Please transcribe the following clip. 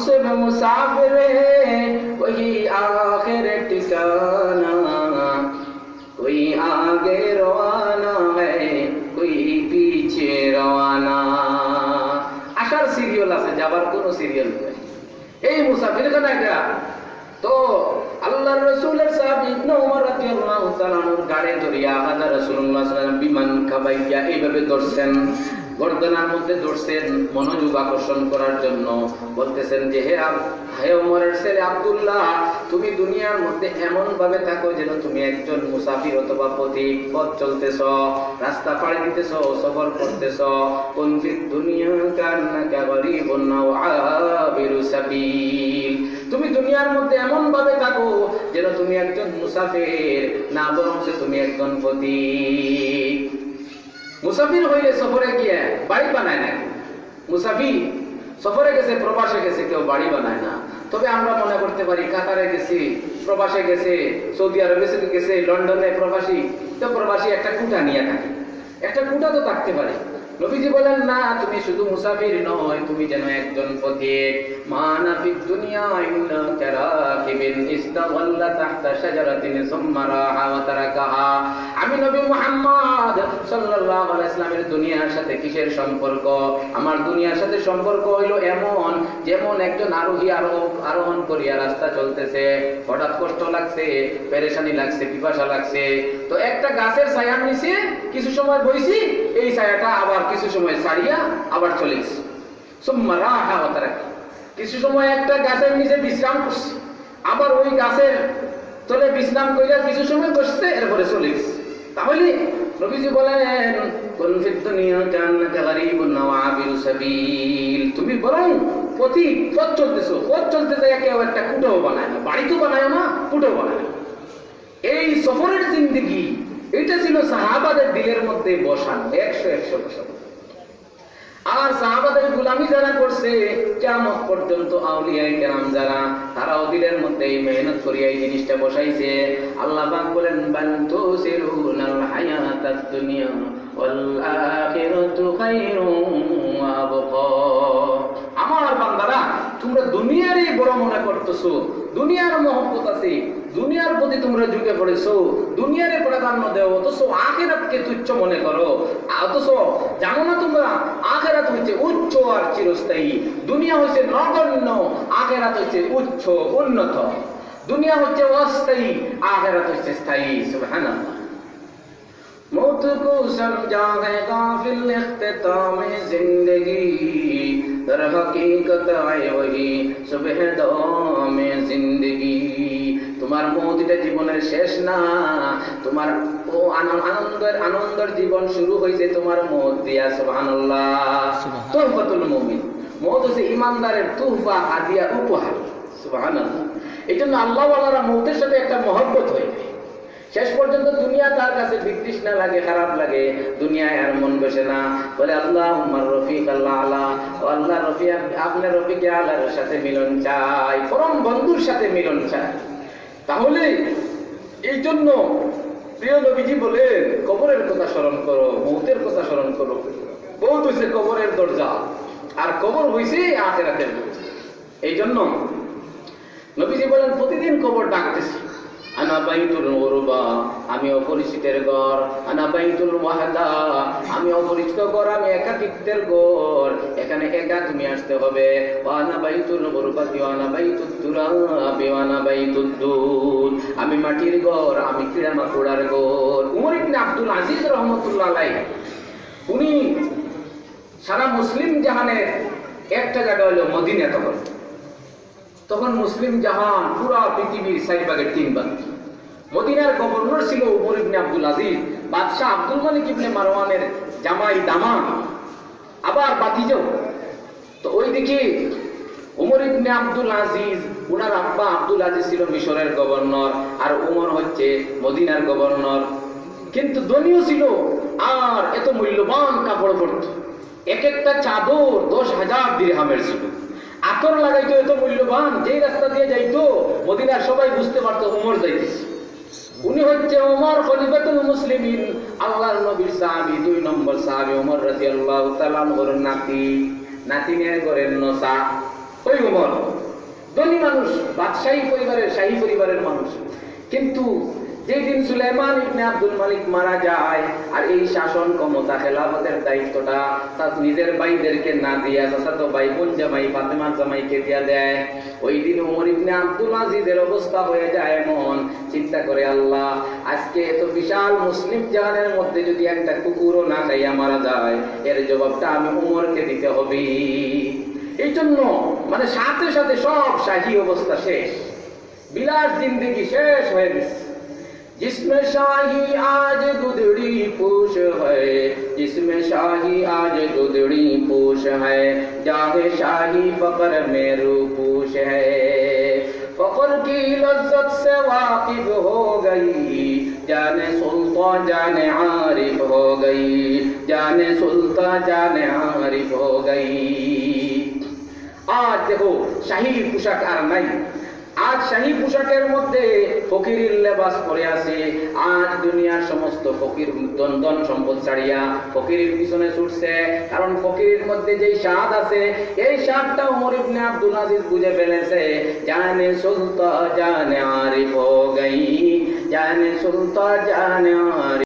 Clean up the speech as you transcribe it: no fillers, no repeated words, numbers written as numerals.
सब मुसाफिर है वही आखिर ठिकाना कोई आगे रवाना है कोई पीछे रवाना আসার সিরিয়াল আছে যাবার কোনো সিরিয়াল নেই এই মুসাফির খানা তো আল্লাহর রাসূলের সাহাবী ইবনে ওমর রাদিয়াল্লাহু তাআলা আনহুর গাড়ি ধরিয়া হাজা রাসূলুল্লাহ সাল্লাল্লাহু আলাইহি ওয়াসাল্লাম বিমান খাবাইয়া এইভাবে ধরছেন গর্দনার মধ্যে ধরছেন মনোযোগ আকর্ষণ করার জন্য বলতেছেন যে হে ওমরের ছেলে আব্দুল্লাহ তুমি দুনিয়ার মধ্যে এমন ভাবে থাকো যেন তুমি একজন মুসাফির অথবা পথিক পথ চলতেছো রাস্তা পাড়ি দিতেছো সফর করতেছো কুন ফিদ দুনিয়া কান্নাকা গরীবুন আও আবিরু সাবিল তুমি দুনিয়ার মধ্যে এমন ভাবে থাকো যেন তুমি একজন মুসাফির না বরং তুমি একজন পথিক মুসাফির হইলে সফরে গিয়ে বাড়ি বানায় না মুসাফির সফরে গেছে প্রবাসে গেছে কেউ বাড়ি বানায় না তবে আমরা মনে করতে পারি কাতারে গেছি প্রবাসে গেছে সৌদি আরবে গেছে লন্ডনে প্রবাসী তো প্রবাসী একটা কুটা নিয়ে থাকে একটা কুটা তো থাকতে পারে নবীজি বলেন না তুমি শুধু মুসাফির নয় তুমি যেন একজন পথিক মানা ফিদ দুনিয়া ইন্না কারাকিবিন ইস্তাগাল্লা তাহতা শাজারাতিন সুম্মা রাহা ওয়া তারাকাহা আমি নবী মুহাম্মদ সাল্লাল্লাহু আলাইহি ওয়াসাল্লামের দুনিয়ার সাথে কিসের সম্পর্ক আমার দুনিয়ার সাথে সম্পর্ক হইল এমন যেমন একজন আরোহী আরোহণ করিয়া রাস্তা চলতেছে হঠাৎ কষ্ট লাগছে পেরেশানি লাগছে পিপাসা লাগছে তো একটা গাছের ছায়ার নিচে কিছু সময় বইছি এই ছায়াটা আবার কিছু সময় ছাড়িয়া আবার চলে গেছে সুম্মা রাহা ওয়া তারাকা কিছু সময় একটা গাছের নিচে বিশ্রাম করছে আবার ওই গাছের তলে বিশ্রাম কইরা কিছু সময় বসছে এরপরে চলে গেছে তাহলে নবীজি বলেন কুন ফিদ দুনিয়া কান্নাকা গরীবুন আও আবিরু সাবিল তুমি বরং পথিক পথ চলতেছো পথ চলতে যায় কেউ একটা কুটাও বানায় না বাড়ি তো বানায় না কুটাও বানায় না এই সফরের জিন্দেগি এটা ছিল সাহাবাদের দিলের মধ্যে বসানো 100 বসানো আর সাহাবাদের গোলামি যারা করছে কিয়ামত পর্যন্ত আউলিয়ায়ে কেরাম যারা তারাও দিলের মধ্যে মেহনত করিয়া এই জিনিসটা বসাইছে আল্লাহ পাক বলেন বাল তুসিরুনাল হায়াতাদ দুনিয়া ওয়াল আখিরাতু খায়রুন ওয়া আবকা আমার বান্দারা তোমরা দুনিয়ারই বড় মনে করতেছো দুনিয়ার মহব্বত আছে দুনিয়ার প্রতি তোমরা ঝুঁকে পড়েছো দুনিয়ারে প্রাধান্য দেও অথচ আখিরাতকে তুচ্ছ মনে করো অথচ জানো না তোমরা আখিরাত হচ্ছে উচ্চ আর চিরস্থায়ী দুনিয়া হচ্ছে নগণ্য আখিরাত হচ্ছে উচ্চ উন্নত দুনিয়া হচ্ছে অস্থায়ী আখিরাত হচ্ছে স্থায়ী সুবহানাল্লাহ मौत को समझा है गाफिल इख्तिताम जिंदगी दर हकीकत आए वही सुबह दाम जिंदगी তোমার মৌত এটা জীবনের শেষ না তোমার ও আনন্দের জীবন শুরু হয়েছে তোমার মৌত দিয়া সুবহানাল্লাহ তোহফাতুল মুমিন মৌত হচ্ছে ইমানদারের তোহফা হাদিয়া উপহার সুবহানাল্লাহ এজন্য আল্লাহ ওয়ালারা মৌতের সাথে একটা মহব্বত হয়ে শেষ পর্যন্ত দুনিয়া তার কাছে বিতৃষ্ণা লাগে খারাপ লাগে দুনিয়ায় আর মন বসে না বলে আল্লাহুম্মা রফিক আল্লাহ আলা ও আল্লাহ রফিক আপনি রফিক আলার সাথে মিলন চাই পরম বন্ধুর সাথে মিলন চাই তাহলে এই জন্য প্রিয় নবীজি বলেন কবরের কথা স্মরণ করো মৌতের কথা স্মরণ করো মৌত হইছে কবরের দরজা আর কবর হইছে আখিরাতের দরজা এই জন্য নবীজি বলেন প্রতিদিন কবর ডাকতেছি আনা বাইতুল গুরবা আমি অপরিচিতের ঘর আনা বাইতুল ওয়াহদা আমি অপরিচিত ঘর আমি একাকিত্বের ঘর এখানে একা তুমি আসতে হবে ওয়ানা বাইতুল গুরবাতি ওয়ানা বাইতুদ দুরাবি ওয়ানা বাইতুদ দুদ আমি মাটির ঘর আমি কিড়ামাকুড়ার ঘর উমর ইবনে আব্দুল আজিজ রাহমাতুল্লাহ আলাইহি উনি সারা মুসলিম জাহানের একটা জায়গা হলো মদিনা তখন মুসলিম জাহান পুরো পৃথিবীর 4 ভাগের 3 ভাগ মদিনার গভর্নর ছিল উমর ইবনে আব্দুল আজিজ বাদশা আব্দুল মালিক ইবনে মারওয়ানের জামাই দামাদ আবার বাতিজাও তো ওইদিকে উমর ইবনে আব্দুল আজিজ উনার আব্বা আব্দুল আজিজ ছিল মিশরের গভর্নর আর উমর হচ্ছে মদিনার গভর্নর কিন্তু ধনীও ছিল আর এত মূল্যবান কাপড় পরত এক একটা চাদর 10,000 দিরহামের ছিল আতর লাগাইতো এত মূল্যবান যেই রাস্তা দিয়ে যাইতো মদিনার সবাই বুঝতে পারতো উমর যাইতেছে উনি হচ্ছে ওমর খলিফাতুল মুসলিমিন আল্লাহর নবীর সাহাবী 2 নম্বর সাহাবী ওমর রাদিয়াল্লাহু তাআলা আনহুর নাতি নাতিনের ঘরের নসা ওই ওমর ধনী মানুষ, বাদশাহী পরিবারের, শাহী পরিবারের মানুষ। কিন্তু যেদিন সুলাইমান ইবনে আব্দুল মালিক মারা যায় আর এই শাসন ক্ষমতা খেলাফতের দায়িত্বটা তার নিজের ভাইদেরকে না দিয়া চাচাতো ভাই বোন জামাই ফাতেমার জামাইকে দিয়া দেয়, ওই দিন ওমর ইবনে আব্দুল আজিজের অবস্থা হয়ে যায় এমন, চিন্তা করে আল্লাহ আজকে এত বিশাল মুসলিম জাহানের মধ্যে যদি একটা কুকুরও না খাইয়া মারা যায়, এর জবাবটা আমি ওমরকে দিতে হবে। এই জন্য মানে সাথে সাথে সব শাহী অবস্থা শেষ, বিলাস জিন্দেগি শেষ হয়ে গেছে। जिसमें शाही आज गुदड़ी पूछ है, जिसमें शाही आज गुदड़ी पूछ है, जाहे शाही फकर में रूपूश है। फकर की लज्जत से वाकिफ हो गई, जाने सुल्तान जाने आरिफ हो गई, जाने सुल्तान जाने आरिफ हो गई। आज देखो शाही पोशाक আর নাই, আজ শাহী পোশাকের মধ্যে ফকিরের লেবাস পরে আছে। আজ দুনিয়ার সমস্ত ফকির ধন সম্পদ ছাড়িয়া ফকিরের পিছনে ছুটছে, কারণ ফকিরের মধ্যে যেই স্বাদ আছে এই স্বাদটা ওমর ইবনে আব্দুল আজিজ বুঝে ফেলেছে। জানে সুলতান জানে আরিফ হো গই, জানে সুলতান জানে আরিফ।